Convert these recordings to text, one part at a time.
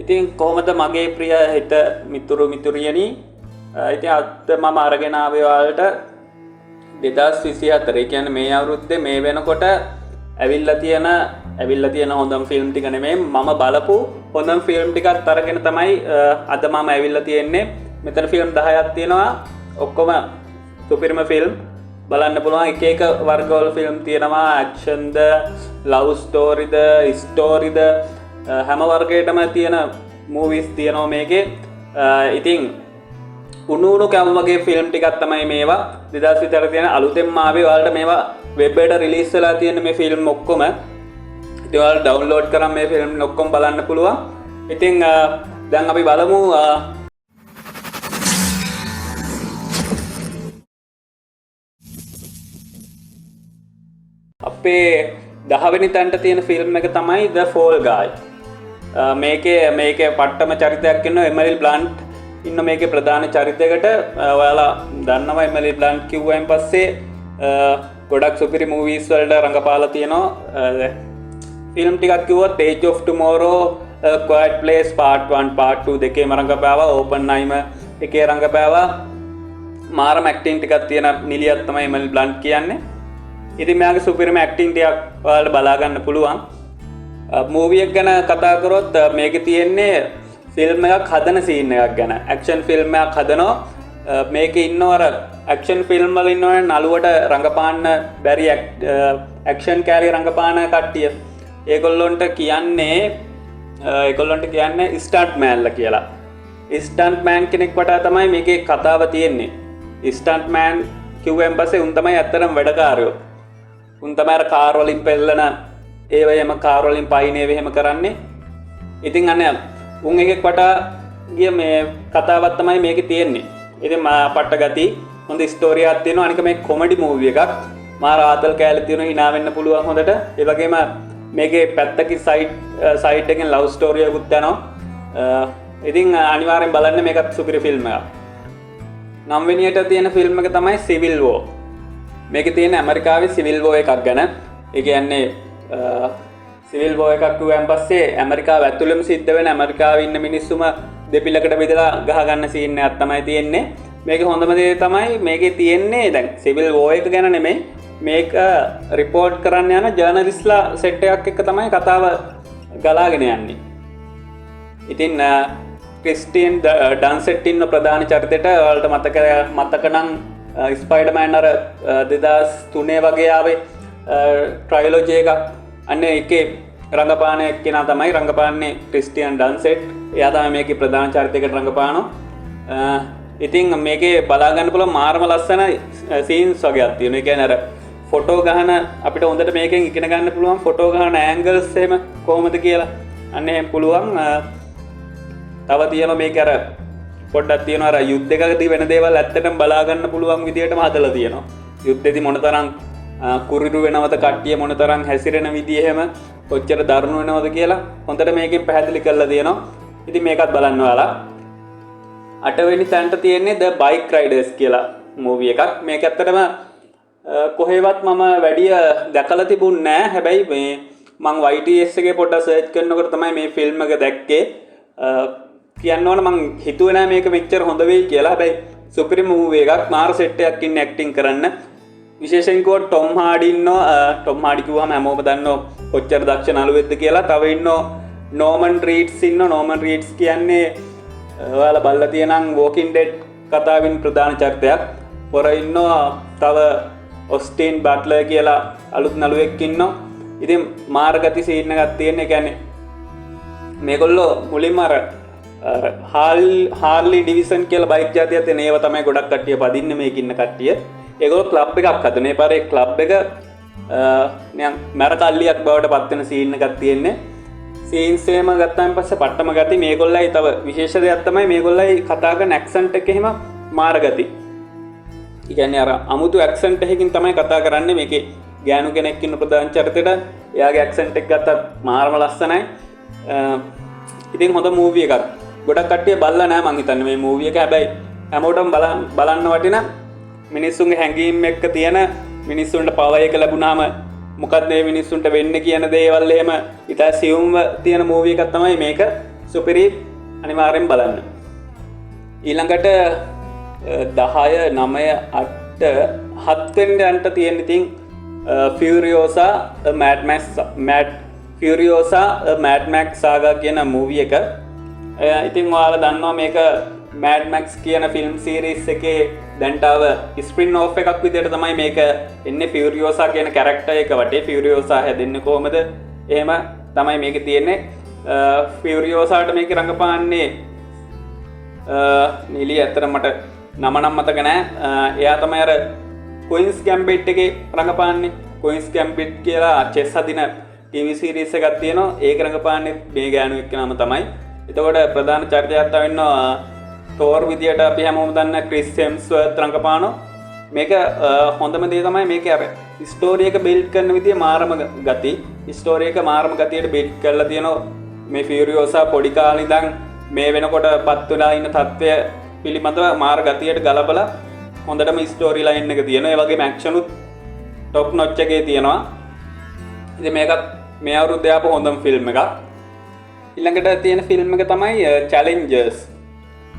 ඉතින් කොහොමද මගේ ප්‍රිය හිත මිතුරු මිතුරියනි ඉතින් අද මම අරගෙන ආවේ ඔයාලට 2024 කියන්නේ මේ අවුරුද්දේ මේ වෙනකොට ඇවිල්ලා තියෙන හොඳම ෆිල්ම් ටික නෙමෙයි මම බලපු හොඳම ෆිල්ම් ටිකක් අරගෙන තමයි අද මම ඇවිල්ලා තියෙන්නේ. මෙතන ෆිල්ම් 10ක් තියෙනවා. ඔක්කොම සුපිරිම ෆිල්ම් බලන්න පුළුවන්. එක එක වර්ගවල ෆිල්ම් තියෙනවා. ඇක්ෂන්ද, ලව් ස්ටෝරිද, ස්ටෝරිද හැම වර්ගයකටම තියෙන මූවිස් තියෙනවා මේකේ. ඉතින් උණු කැවුම් වගේ ෆිල්ම් ටිකක් තමයි මේවා. 2024 තියෙන අලුතෙන්ම ආවේ. ඔයාලට මේවා වෙබ් එකට රිලීස් වෙලා තියෙන මේ ෆිල්ම් ඔක්කොම. ඉතින් ඔයාලා ඩවුන්ලෝඩ් කරන් මේ ෆිල්ම් ඔක්කොම බලන්න පුළුවන්. ඉතින් දැන් අපි බලමු අපේ 10 වෙනි තැනට තියෙන ෆිල්ම් එක තමයි The Fall Guy. මේකේ පට්ටම චරිතයක් ඉන්නවා එමිලි බ්ලන්ට් ඉන්න මේකේ ප්‍රධාන චරිතයකට. ඔයාලා දන්නවා එමිලි බ්ලන්ට් කිව්වයින් පස්සේ ගොඩක් සුපිරි මූවීස් වලට රඟපාලා තියෙනවා. ෆිල්ම් ටිකක් කිව්වොත් Age of Tomorrow, Quiet Place Part 1 Part 2 දෙකේම රඟපෑවා. Oppenheimer එකේ රඟපෑවා. මාරම ඇක්ටිං ටිකක් තියෙන නිලියක් තමයි එමිලි බ්ලන්ට් කියන්නේ. ඉතින් මෙයාගේ සුපිරිම ඇක්ටිං ටිකක් ඔයාලට බලා ගන්න පුළුවන්. මූවි එක ගැන කතා කරොත් මේකේ තියෙන්නේ ෆිල්ම් එකක් හදන සීන් එකක් ගැන. ඇක්ෂන් ෆිල්ම් එකක් හදනවා. මේකේ ඉන්නවර ඇක්ෂන් ෆිල්ම් වල ඉන්නවනේ නළුවට රඟපාන්න බැරි ඇක්ෂන් කැරි රඟපාන කට්ටිය. ඒගොල්ලොන්ට කියන්නේ ස්ටන්ට් මෑන්ලා කියලා. ස්ටන්ට් මෑන් කෙනෙක් වටා තමයි මේකේ කතාව තියෙන්නේ. ස්ටන්ට් මෑන් කිව්වෙන් පස්සේ උන් තමයි ඇත්තටම වැඩකාරයෝ. උන් තමයි අර කාර් වලින් පෙල්ලන ඒවයම කාර් වලින් පයින් එහෙම කරන්නේ. ඉතින් අනේ උන් එකෙක් වටා ගිය මේ කතාවක් තමයි මේකේ තියෙන්නේ. ඉතින් පට්ට ගති හොඳ ස්ටෝරියක් තියෙනවා. අනික මේ කොමඩි මූවි එකක්. මාර ආතල් කෑලි තියෙනවා hina වෙන්න පුළුවන් හොඳට. ඒ වගේම මේකේ පැත්තකින් සයිඩ් එකෙන් ලව් ස්ටෝරියකුත් යනවා. ඉතින් අනිවාර්යෙන් බලන්න මේකත් සුපිරි ෆිල්ම් එකක්. 9 වෙනියට තියෙන ෆිල්ම් එක තමයි Civil War. මේකේ තියෙන ඇමරිකාවේ Civil War එකක් ගැන. ඒ කියන්නේ Civil War එකක් කිව්වන් පස්සේ ඇමරිකාව ඇතුළෙම සිද්ධ වෙන ඇමරිකාවේ ඉන්න මිනිස්සුම දෙපිලකට බෙදලා ගහ ගන්න සීන් එකක් තමයි තියෙන්නේ. මේකේ හොඳම දේ තමයි මේකේ තියෙන්නේ දැන් Civil War එක ගැන නෙමෙයි මේක රිපෝට් කරන්න යන ජර්නලිස්ට්ලා සෙට් එකක් එක්ක තමයි කතාව ගලාගෙන යන්නේ. ඉතින් ක්‍රිස්ටියන් ඩන්සෙට් ඉන්න ප්‍රධාන චරිතයට ඔයාලට මතක නම් ස්පයිඩර්මෑන් අර 2003 වගේ ආවේ ට්‍රයිලොජි එකක්. අන්න ඒකේ රංගපාන එක්කෙනා තමයි රංගපාන්නේ ක්‍රිස්ටියන් ඩන්සෙට්. එයා තමයි මේකේ ප්‍රධාන චරිතයකට රංගපානවා. ඉතින් මේකේ බලා ගන්න පුළුවන් මාරම ලස්සන සීන්ස් වගේක් තියෙනවා. ඒ කියන්නේ අර ෆොටෝ ගහන අපිට හොඳට මේකෙන් ඉගෙන ගන්න පුළුවන් ෆොටෝ ගහන ඇන්ගල්ස් එහෙම කොහොමද කියලා. අන්න එහෙම පුළුවන්. තව තියෙනවා මේක අර පොඩ්ඩක් තියෙනවා අර යුද්ධයකදී වෙන දේවල් ඇත්තටම බලා ගන්න පුළුවන් විදියටම හදලා තියෙනවා. යුද්ධෙදි මොනතරම් කුරිරු වෙනවද කට්ටිය මොනතරම් හැසිරෙන විදිය එහෙම කොච්චර දරුණු වෙනවද කියලා හොඳට මේකෙන් පැහැදිලි කරලා තියෙනවා. ඉතින් මේකත් බලන්න ඔයාලා. 8 වෙනි තැනට තියෙන්නේ The Bike Riders කියලා මූවි එකක්. මේක ඇත්තටම කොහෙවත් මම වැඩි දැකලා තිබුණ නෑ. හැබැයි මේ මං YTS එකේ පොඩ්ඩක් සර්ච් කරනකොට තමයි මේ ෆිල්ම් එක දැක්කේ. කියන්න ඕන මං හිතුවේ නෑ මේක මෙච්චර හොඳ වෙයි කියලා. හැබැයි සුපිරි මූවි එකක්. මාර සෙට් එකක් ඉන්නේ ඇක්ටිං කරන්න. විශේෂයෙන් කිව්වොත් ටොම් හාඩි ඉන්නවා. ටොම් හාඩි කිව්වම හැමෝම දන්නවා කොච්චර දක්ෂ නළුවෙක්ද කියලා. තව ඉන්නවා නෝමන් රීඩ්ස් ඉන්නවා. නෝමන් රීඩ්ස් කියන්නේ ඔයාලා බලලා තියෙනම් වෝකින් ඩෙඩ් කතාවෙන් ප්‍රධාන චරිතයක්. පොර ඉන්නවා තව ඔස්ටින් බට්ලර් කියලා අලුත් නළුවෙක් ඉන්නවා. ඉතින් මාර ගති සීන් එකක් තියෙන. ඒ කියන්නේ මේගොල්ලෝ මුලින්ම අර හාර්ලි ඩිවිසන් කියලා බයික් ජාතියක් තියෙන ඒවා තමයි ගොඩක් කට්ටිය පදින්නේ මේක ඉන්න කට්ටිය. ඒගොල්ලෝ ක්ලබ් එකක් හදන. ඒ පාරේ ක්ලබ් එක නිකන් මැරකල්ලියක් බවට පත් වෙන සීන් එකක් තියෙන්නේ. සීන්ස් එහෙම ගත්තාන් පස්සේ පට්ටම ගති මේගොල්ලයි තව විශේෂ දෙයක් තමයි මේගොල්ලයි කතා කරන ඇක්සන්ට් එක එහෙම මාර ගති. ඒ කියන්නේ අර අමුතු ඇක්සන්ට් එකකින් තමයි කතා කරන්නේ. මේකේ ගෑනු කෙනෙක් ඉන්න ප්‍රධාන චරිතයට එයාගේ ඇක්සන්ට් එක ගත්තත් මාරම ලස්සනයි. ඉතින් හොඳ මූවි එකක්. ගොඩක් කට්ටිය බලලා නැහැ මං හිතන්නේ මේ මූවි එක. හැබැයි හැමෝටම බලන්න වටින මිනිස්සුන්ගේ හැඟීම් එක්ක තියෙන මිනිස්සුන්ට පවර් එක ලැබුණාම මොකක්ද මේ මිනිස්සුන්ට වෙන්න කියන දේවල් එහෙම ඉතා සියුම්ව තියෙන මූවි එකක් තමයි මේක. සුපිරි, අනිවාර්යෙන් බලන්න. ඊළඟට 10 9 8 7 වෙනිදන්ට තියෙන ඉතින් Furiosa Mad Max Saga කියන මූවි එක. ඉතින් ඔයාලා දන්නවා මේක Mad Max කියන ෆිල්ම් සීරීස් එකේ දැන්ටාව ස්ප්‍රින් ඕෆ් එකක් විදිහට තමයි මේක එන්නේ. Furiosa කියන කැරක්ටර් එක වටේ Furiosa හැදෙන්නේ කොහමද? එහෙම තමයි මේක තියෙන්නේ. Furiosaට මේක රඟපාන්නේ නිලි ඇත්තට මට නම නම් මතක නැහැ. එයා තමයි අර Queen's Gambit එකේ රඟපාන්නේ. Queen's Gambit කියලා chess හදින TV series එකක් තියෙනවා. ඒක රඟපාන්නේ මේ ගෑනු එක්ක නම තමයි. එතකොට ප්‍රධාන චරිතයක් තව ඉන්නවා තෝර් විදියට අපි හැමෝම දන්න ක්‍රිස් හෙම්ස්වර්ත් රඟපානවා. මේක හොඳම දේ තමයි මේක අර ස්ටෝරි එක බිල්ඩ් කරන විදිය මාරම ගති. ස්ටෝරි එක මාරම ගතියට බිල්ඩ් කරලා තියෙනවා. මේ Furiosa පොඩි කාලේ ඉඳන් මේ වෙනකොට පත් වෙලා ඉන්න තත්ත්වය පිළිබඳව මාර ගතියට ගලපලා හොඳටම ස්ටෝරි ලයින් එක තියෙනවා. ඒ වගේම ඇක්ෂන් උත් টপ නොච් එකේ තියෙනවා. ඉතින් මේකත් මේ අවුරුද්දේ ආපු හොඳම ෆිල්ම් එකක්. ඊළඟට තියෙන ෆිල්ම් එක තමයි Challengers.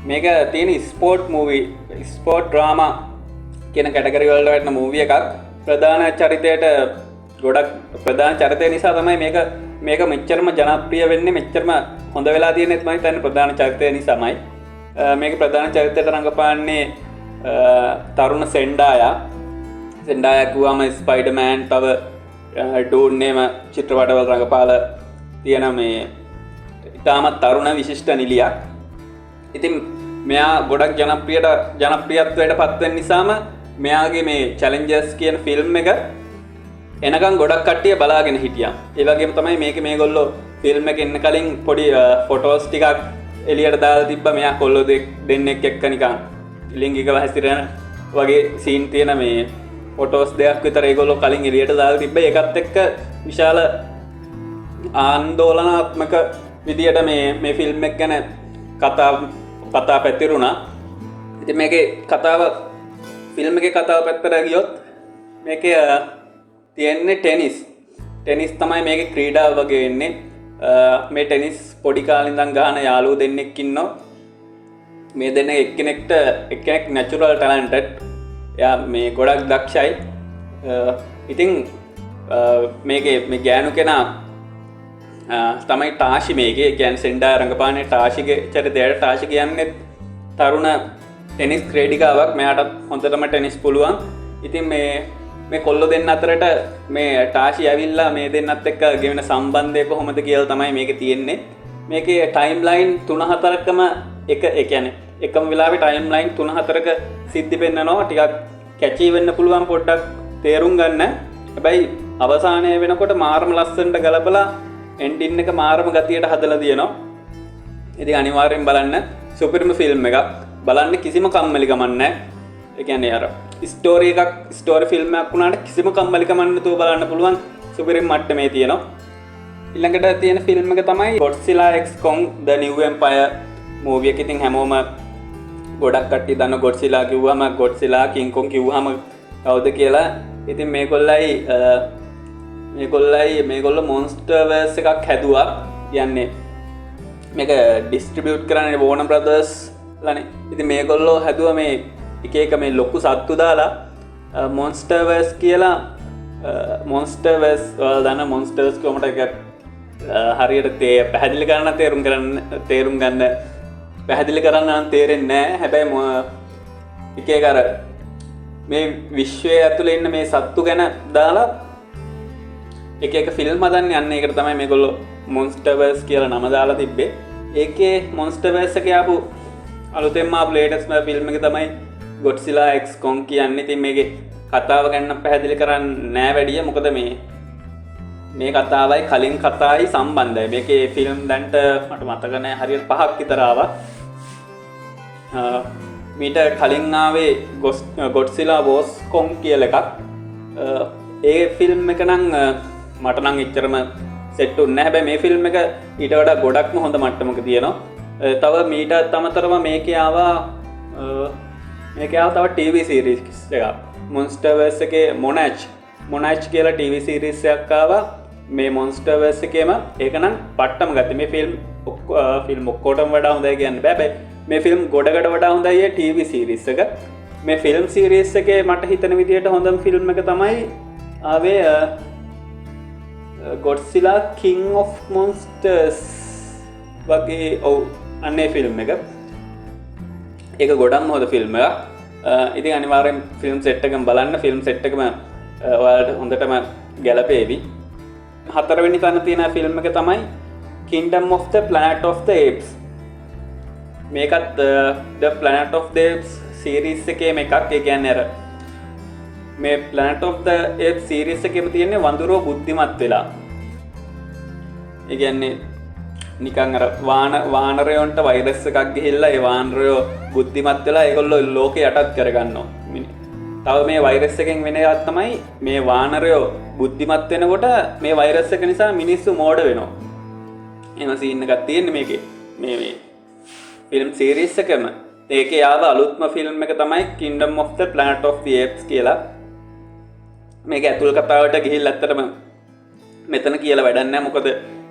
මේක තියෙන ස්පෝර්ට් මූවි, ස්පෝර්ට් ඩ්‍රාමා කියන කැටගරි වලට වැටෙන මූවි එකක්. ප්‍රධාන චරිතයට ගොඩක් ප්‍රධාන චරිතය නිසා තමයි මේක මෙච්චරම ජනප්‍රිය වෙන්නේ, මෙච්චරම හොඳ වෙලා තියෙන්නේ තමයි තන ප්‍රධාන චරිතය නිසාමයි. මේක ප්‍රධාන චරිතයට රඟපාන්නේ තරුණ සෙන්ඩායා කිව්වම ස්පයිඩර්මෑන් තව ඩූන් නේම චිත්‍රපටවල රඟපාලා තියෙන මේ ඉතාමත් තරුණ විශිෂ්ට නිලියක්. ඉතින් මෙයා ගොඩක් ජනප්‍රියත්වයට පත්වෙන නිසාම මෙයාගේ මේ චැලෙන්ජර්ස් කියන ෆිල්ම් එක එනකම් ගොඩක් කට්ටිය බලාගෙන හිටියා. ඒ වගේම තමයි මේගොල්ලෝ ෆිල්ම් එක එන්න කලින් පොඩි ෆොටෝස් ටිකක් එළියට දාලා තිබ්බා. මෙයා කොල්ලෝ දෙන්නෙක් එක්ක නිකන් ලිංගිකව හැසිරෙන වගේ සීන් තියෙන මේ ෆොටෝස් දෙකක් විතර ඒගොල්ලෝ කලින් එළියට දාලා තිබ්බා. ඒකත් එක්ක විශාල ආందోලනාත්මක විදියට මේ ෆිල්ම් එක ගැන කතා පැතිරුණා. ඉතින් මේකේ ෆිල්ම් එකේ කතාව පැත්තට ගියොත් මේකේ තියෙන්නේ ටෙනිස් තමයි මේකේ ක්‍රීඩාව වගේ වෙන්නේ. මේ ටෙනිස් පොඩි කාලේ ඉඳන් ගහන යාළුවෝ දෙන්නෙක් ඉන්නවා. මේ දෙන්න එක්කෙනෙක් නැචරල් ටැලන්ටඩ්. එයා මේ ගොඩක් දක්ෂයි. ඉතින් මේකේ මේ ගෑනු කෙනා තමයි ටාෂි. මේකේ කියන්නේ සෙන්ඩා රංගපානේ ටාෂිගේ චරිතයට. ටාෂි කියන්නේ තරුණ ටෙනිස් ක්‍රීඩිකාවක්. මෙයාට හොඳටම ටෙනිස් පුළුවන්. ඉතින් මේ කොල්ලෝ දෙන්න අතරට මේ ටාෂි ඇවිල්ලා මේ දෙන්නත් එක්ක ගෙවෙන සම්බන්ධය කොහොමද කියලා තමයි මේකේ තියෙන්නේ. මේකේ ටයිම් ලයින් 3-4කම ඒ කියන්නේ එකම වෙලාවේ ටයිම් ලයින් 3-4ක සිද්ධි පෙන්නනවා. ටිකක් කැචී වෙන්න පුළුවන් පොඩ්ඩක් තේරුම් ගන්න. හැබැයි අවසානය වෙනකොට මාරම ලස්සනට ගලපලා එන්ඩින් එක මාරම ගතියට හදලා තියෙනවා. ඉතින් අනිවාර්යෙන් බලන්න. සුපිරිම ෆිල්ම් එකක්. බලන්න කිසිම කම්මැලිකමක් නැහැ. ඒ කියන්නේ අර ස්ටෝරි ෆිල්ම් එකක් වුණාට කිසිම කම්මැලිකමක් නැතුව බලන්න පුළුවන් සුපිරිම මට්ටමේ තියෙනවා. ඊළඟට තියෙන ෆිල්ම් එක තමයි Godzilla x Kong The New Empire movie එක. ඉතින් හැමෝම ගොඩක් කට්ටිය දන්න Godzilla කිව්වම Godzilla King Kong කිව්වම කවුද කියලා. ඉතින් මේගොල්ලෝ මොන්ස්ටර්වර්ස් එකක් හැදුවා. කියන්නේ මේක ඩිස්ට්‍රිබියුට් කරන්නේ Warner Brothers ලානේ. ඉතින් මේගොල්ලෝ හැදුවා මේ එක මේ ලොකු සත්තු දාලා මොන්ස්ටර්වර්ස් කියලා. මොන්ස්ටර්වර්ස් දන්න මොන්ස්ටර්ස් කොමට එක හරියට පැහැදිලි කරන්න තේරුම් ගන්න පැහැදිලි කරන්න තේරෙන්නේ නැහැ. හැබැයි එක අර මේ විශ්වය ඇතුළේ ඉන්න මේ සත්තු ගැන දාලා එක ෆිල්ම් හදන්න යන්න. ඒකට තමයි මේගොල්ලෝ මොන්ස්ටර්වර්ස් කියලා නම දාලා තිබ්බේ. ඒකේ මොන්ස්ටර්වර්ස් එකේ ආපු අලුතෙන්ම ආපු ලේටස්ට් ෆිල්ම් එක තමයි Godzilla x Kong කියන්නේ. ඉතින් මේකේ කතාව ගැන පැහැදිලි කරන්නේ නැහැ වැඩිය. මොකද මේ කතාවයි කලින් කතාවයි සම්බන්ධයි. මේකේ ෆිල්ම් දැන්ට මට මතක නැහැ හරියට 5ක් විතර ආවා. මීට කලින් ආවේ Godzilla vs Kong කියලා එකක්. ඒ ෆිල්ම් එක නම් මට නම් එච්චරම සෙට් වුණේ නැහැ. හැබැයි මේ ෆිල්ම් එක ඊට වඩා ගොඩක්ම හොඳ මට්ටමක තියෙනවා. තව මීට අමතරව මේකේ ආවා තව TV සීරීස් එකක්. Monsterverse එකේ Monarch මොනයිච් කියලා TV සීරීස් එකක් ආවා මේ මොන්ස්ටර්වර්ස් එකේම. ඒක නම් පට්ටම ගත්තේ. මේ ෆිල්ම් ඔක්කොටම වඩා හොඳයි කියන්න බෑ. මේ ෆිල්ම් ගොඩකට වඩා හොඳයි ඒ TV සීරීස් එක. මේ ෆිල්ම් සීරීස් එකේ මට හිතන විදිහට හොඳම ෆිල්ම් එක තමයි ආවේ Godzilla King of Monsters වගේ අන්නේ ෆිල්ම් එක. ඒක ගොඩක් හොඳ ෆිල්ම් එකක්. ඉතින් අනිවාර්යෙන් ෆිල්ම් සෙට් එකම බලන්න. ෆිල්ම් සෙට් එකම ඔයාලට හොඳටම ගැලපේවි. 4 වෙනි තැන තියෙන ෆිල්ම් එක තමයි Kingdom of the Planet of the Apes. මේකත් The Planet of the Apes series එකේම එකක්. ඒ කියන්නේ අර මේ Planet of the Apes series එකේම තියෙන්නේ වඳුරෝ බුද්ධිමත් වෙලා. ඒ කියන්නේ නිකන් අර වානරයන්ට වෛරස් එකක් ගිහිල්ලා ඒ වානරයෝ බුද්ධිමත් වෙලා ඒගොල්ලෝ ලෝකේ යටත් කරගන්නවා. තව මේ වෛරස් එකෙන් වෙන එකක් තමයි මේ වානරයෝ බුද්ධිමත් වෙනකොට මේ වෛරස් එක නිසා මිනිස්සු මෝඩ වෙනවා. එහෙම සීන් එකක් තියෙන්නේ මේකේ. මේ ෆිල්ම් සීරීස් එකම. ඒකේ ආව අලුත්ම ෆිල්ම් එක තමයි Kingdom of the Planet of the Apes කියලා. මේක ඇතුල් කතාවට ගිහිල්ලා ඇත්තටම මෙතන කියලා වැඩක් නැහැ. මොකද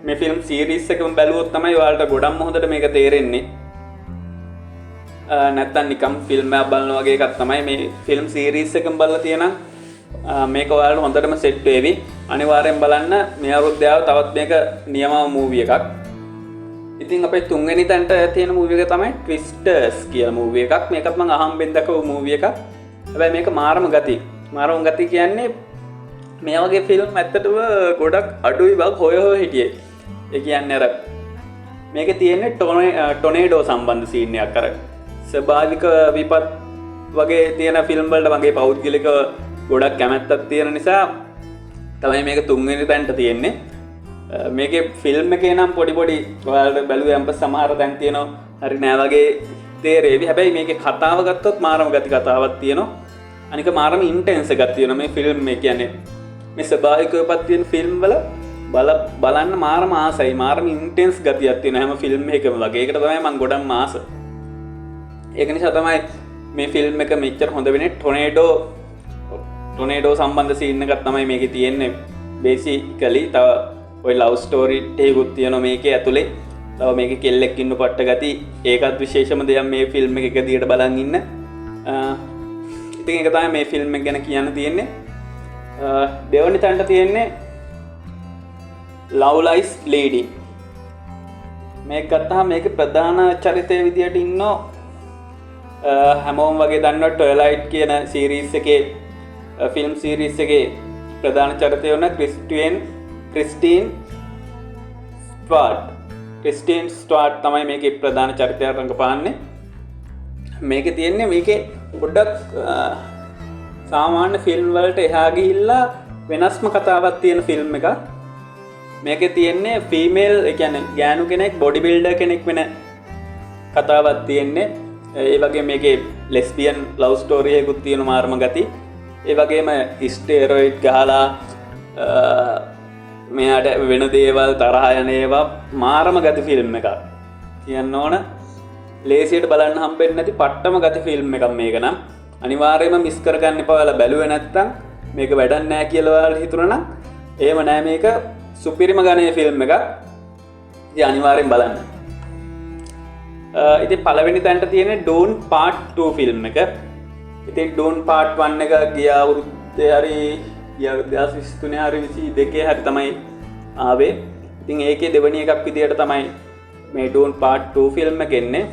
මේ ෆිල්ම් සීරීස් එකම බැලුවොත් තමයි ඔයාලට ගොඩක්ම හොඳට මේක තේරෙන්නේ. නැත්තම් නිකම් ෆිල්ම් එකක් බලනවා වගේ එකක් තමයි. මේ ෆිල්ම් සීරීස් එකම බලලා තියෙනම් මේක ඔයාලට හොඳටම සෙට් වෙවි. අනිවාර්යෙන් බලන්න. මේ අවුරුද්දේ ආව තවත් මේක නියම මූවි එකක්. ඉතින් අපේ 3 වෙනි තැනට තියෙන මූවි එක තමයි Twisters කියලා මූවි එකක්. මේකත් මම අහම්බෙන් දැකපු මූවි එකක්. හැබැයි මේක මාරම ගති. මාරම ගති කියන්නේ මේ වගේ ෆිල්ම් ඇත්තටම ගොඩක් අඩුයි බං හොය හිටියේ. ඒ කියන්නේ අර මේකේ තියෙන්නේ ටොනේඩෝ සම්බන්ධ සීන් එකක්. අර ස්වභාවික විපත් වගේ තියෙන ෆිල්ම් වලට මගේ පෞද්ගලික ගොඩක් කැමැත්තක් තියෙන නිසා තමයි මේක 3 වෙනි තැනට තියෙන්නේ. මේකේ ෆිල්ම් එකේ නම් පොඩි ඔයාලට බැලුවම සමහර තැන් තියෙනවා හරි නෑ වගේ තේරෙවි. හැබැයි මේකේ කතාව ගත්තොත් මාරම ගති කතාවක් තියෙනවා. අනික මාරම ඉන්ටෙන්ස් එකක් තියෙනවා මේ ෆිල්ම් මේ කියන්නේ. මේ ස්වභාවික විපත් තියෙන ෆිල්ම් වල බලන්න මාරම ආසයි. මාරම ඉන්ටෙන්ස් ගතියක් තියෙන හැම ෆිල්ම් එකකම වගේ. ඒකට තමයි මම ගොඩක්ම ආස. ඒක නිසා තමයි මේ ෆිල්ම් එක මෙච්චර හොඳ වෙන්නේ. ටොනේඩෝ සම්බන්ධ සීන් එකක් තමයි මේකේ තියෙන්නේ. බේසිකලි තව ඔය ලව් ස්ටෝරි ටේකුත් තියෙනවා මේකේ ඇතුලේ. තව මේකේ කෙල්ලෙක් ඉන්න පට්ට ගති. ඒකත් විශේෂම දෙයක් මේ ෆිල්ම් එක දිහට බලන් ඉන්න. ඉතින් ඒක තමයි මේ ෆිල්ම් එක ගැන කියන්න තියෙන්නේ. දෙවනි තැනට තියෙන්නේ Love Lies Bleeding. මේක ගත්තාම මේකේ ප්‍රධාන චරිතය විදියට ඉන්නෝ හැමෝම වගේ දන්නවා Twilight කියන සීරීස් එකේ ෆිල්ම් සීරීස් එකේ ප්‍රධාන චරිතය වුණ ක්‍රිස්ටින් ස්ටුවර්ට් තමයි මේකේ ප්‍රධාන චරිතය රඟපාන්නේ. මේකේ තියෙන්නේ මේකේ පොඩ්ඩක් සාමාන්‍ය ෆිල්ම් වලට එහා ගිහිල්ලා වෙනස්ම කතාවක් තියෙන ෆිල්ම් එකක්. මේකේ තියෙන්නේ ෆීමේල් ඒ කියන්නේ ගෑනු කෙනෙක් බොඩි බිල්ඩර් කෙනෙක් වෙන කතාවක් තියෙන්නේ. ඒ වගේ මේකේ ලෙස්බියන් ලව් ස්ටෝරි එකකුත් තියෙන මාර්ම ගති. ඒ වගේම ස්ටෙරොයිඩ් ගහලා මෙයාට වෙන දේවල් තරහ යන ඒවා මාරම ගති ෆිල්ම් එකක්. කියන්න ඕන ලේසියට බලන්න හම්බෙන්නේ නැති පට්ටම ගති ෆිල්ම් එකක් මේක නම්. අනිවාර්යයෙන්ම මිස් කරගන්න එපා. ඔයාලා බැලුවේ නැත්තම් මේක වැඩක් නැහැ කියලා ඔයාලා හිතුණා නම් එහෙම නෑ. මේක සුපිරිම ගණයේ ෆිල්ම් එකක්. ඉතින් අනිවාර්යෙන් බලන්න. ඉතින් පළවෙනි තැනට තියෙන්නේ Dune Part 2 ෆිල්ම් එක. ඉතින් Dune Part 1 එක ගිය අවුරුද්දේ හරි 2023 හරි 22 හරි තමයි ආවේ. ඉතින් ඒකේ දෙවෙනි එකක් විදියට තමයි මේ Dune Part 2 ෆිල්ම් එක එන්නේ.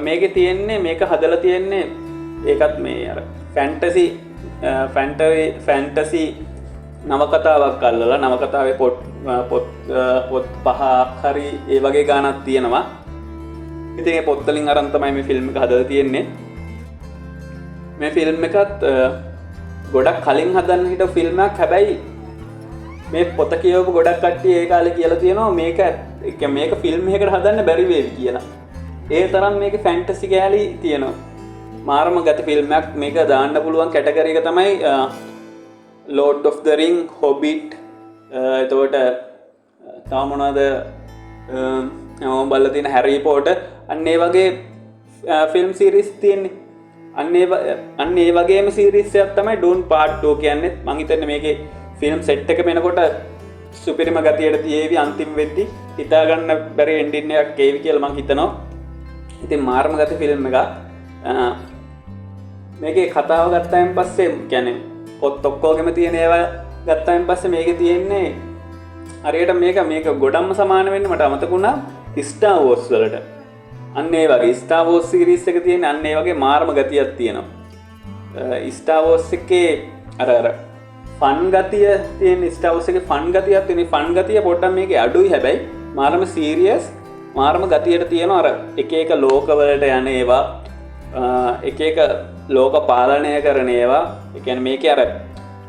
මේකේ තියෙන්නේ මේක හදලා තියෙන්නේ ඒකත් මේ අර ෆැන්ටසි නවකතාවක් අල්ලලා නවකතාවේ පොත් 5ක් හරි ඒ වගේ ගානක් තියෙනවා. ඉතින් ඒ පොත් වලින් අරන් තමයි මේ ෆිල්ම් එක හදලා තියෙන්නේ. මේ ෆිල්ම් එකත් ගොඩක් කලින් හදන්න හිටපු ෆිල්ම් එකක්. හැබැයි මේ පොත කියවපු ගොඩක් කට්ටිය ඒ කාලේ කියලා තියෙනවා මේක ෆිල්ම් එකකට හදන්න බැරි වේවි කියලා. ඒ තරම් මේකේ ෆැන්ටසි කැලි තියෙනවා. මාරම ගති ෆිල්ම් එකක්. මේක දාන්න පුළුවන් කැටගරි එක තමයි Lord of the Ring, Hobbit, එතකොට තව මොනවද බලලා තියෙන Harry Potter අන්න ඒ වගේ ෆිල්ම් සීරීස් තියෙන්නේ. අන්න ඒ වගේම සීරීස් එකක් තමයි ඩූන් පාර්ට් 2 කියන්නේ. මං හිතන්නේ මේකේ ෆිල්ම් සෙට් එක වෙනකොට සුපිරිම ගතියට තියේවි අන්තිම වෙද්දි හිතා ගන්න බැරි එන්ඩින් එකක් ඒවි කියලා මං හිතනවා. ඉතින් මාරම ගති ෆිල්ම් එකක්. මේකේ කතාව ගත්තායින් පස්සේ කියන්නේ පොත් ඔක්කොගෙම තියෙන ඒවා ගත්තායින් පස්සේ මේකේ තියෙන්නේ හරියට මේක ගොඩක්ම සමාන වෙන්නේ මට අමතක වුණා ස්ටාර් වෝර්ස් වලට. අන්න ඒ වගේ ස්ටාර් වෝර්ස් සීරීස් එක තියෙන අන්න ඒ වගේ මාරම ගතියක් තියෙනවා. ස්ටාර් වෝර්ස් එකේ අර ෆන් ගතිය තියෙන ස්ටාර් වෝර්ස් එකේ ෆන් ගතියක් තියෙන ෆන් ගතිය පොඩ්ඩක් මේකේ අඩුයි හැබැයි මාරම සීරියස් මාරම ගතියට තියෙනවා අර එක එක ලෝකවලට යන ඒවා එක එක ලෝක පාලනය කරන ඒවා ඒ කියන්නේ මේකේ අර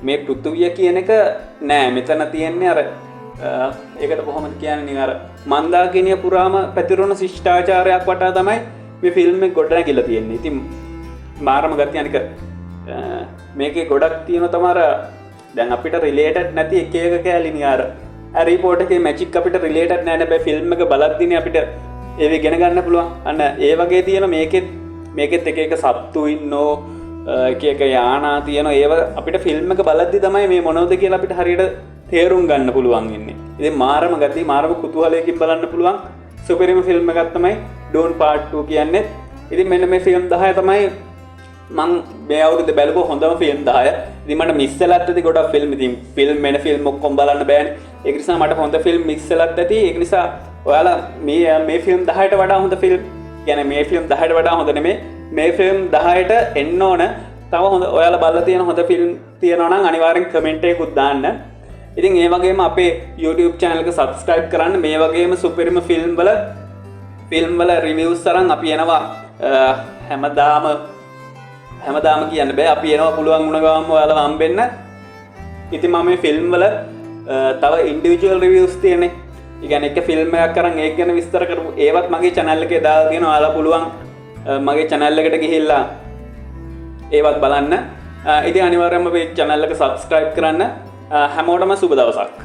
මේ පෘථුවිය කියන එක නෑ මෙතන තියෙන්නේ අර ඒකට කොහොමද කියන්නේ අර මන්දාකිනිය පුරාම පැතිරුණු ශිෂ්ටාචාරයක් වටා තමයි මේ ෆිල්ම් එක ගොඩනැගිලා තියෙන්නේ. ඉතින් මාරම ගතිය අනික මේකේ ගොඩක් තියෙනවා තමයි දැන් අපිට රිලේටඩ් නැති එක එක කැලිනි අර හැරි පොටර් එකේ මැජික් අපිට රිලේටඩ් නැහැ නේ. ෆිල්ම් එක බලද්දිනේ අපිට ඒව ඉගෙන ගන්න පුළුවන්. අන්න ඒ වගේ තියෙන මේකෙත් එක එක සත්තු ඉන්නෝ එක එක යානා තියෙනවා. ඒව අපිට ෆිල්ම් එක බලද්දි තමයි මේ මොනවද කියලා අපිට හරියට තේරුම් ගන්න පුළුවන් ඉන්නේ. ඉතින් මාරම ගතිය මාරම කුතුහලයකින් බලන්න පුළුවන් සුපිරිම ෆිල්ම් එකක් තමයි ඩෝන් පාර්ට් 2 කියන්නේ. ඉතින් මෙන්න මේ ෆිල්ම් 10 තමයි මං මේ අවුරුද්දේ බලපු හොඳම ෆිල්ම් 10. ඉතින් මට මිස් වෙලත් ඇති ගොඩක් ෆිල්ම්. ඉතින් ෆිල්ම් වෙන ෆිල්ම් ඔක්කොම බලන්න බෑනේ. ඒක නිසා මට හොඳ ෆිල්ම් මිස් වෙලත් ඇති. ඒක නිසා ඔයාලා මේ ෆිල්ම් 10ට වඩා හොඳ ෆිල්ම් කියන්නේ මේ ෆිල්ම් 10ට වඩා හොඳ නෙමෙයි. මේ ෆිල්ම් 10ට එන්න ඕන තව හොඳ ඔයාලා බලලා තියෙන හොඳ ෆිල්ම් තියෙනවා නම් අනිවාර්යෙන් කමෙන්ට් එකකුත් දාන්න. ඉතින් ඒ වගේම අපේ YouTube channel එක subscribe කරන්න. මේ වගේම සුපිරිම ෆිල්ම් වල reviews අරන් අපි එනවා හැමදාම කියන්න බෑ. අපි එනවා පුළුවන් වුණ ගමන් ඔයාලව හම්බෙන්න. ඉතින් මම මේ ෆිල්ම් වල තව individual reviews තියෙන්නේ. ඒ කියන්නේ එක ෆිල්ම් එකක් අරන් ඒක ගැන විස්තර කරපු ඒවත් මගේ channel එකේ දාලා තියෙනවා. ඔයාලා පුළුවන් මගේ channel එකට ගිහිල්ලා ඒවත් බලන්න. ඉතින් අනිවාර්යයෙන්ම මේ channel එක subscribe කරන්න. හැමෝටම සුබ දවසක්.